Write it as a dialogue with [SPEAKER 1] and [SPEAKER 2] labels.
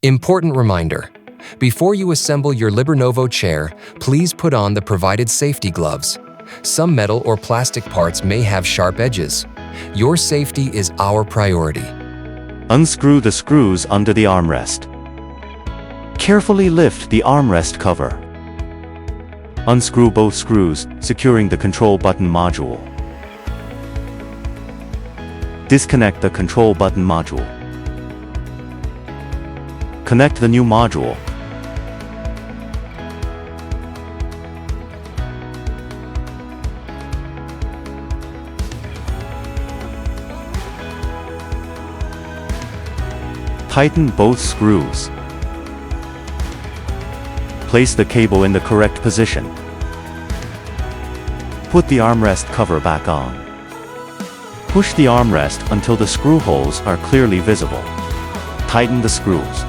[SPEAKER 1] Important reminder: before you assemble your Libernovo chair, please put on the provided safety gloves. Some metal or plastic parts may have sharp edges. Your safety is our priority.
[SPEAKER 2] Unscrew the screws under the armrest. Carefully lift the armrest cover. Unscrew both screws, securing the control button module. Disconnect the control button module. Connect the new module. Tighten both screws. Place the cable in the correct position. Put the armrest cover back on. Push the armrest until the screw holes are clearly visible. Tighten the screws.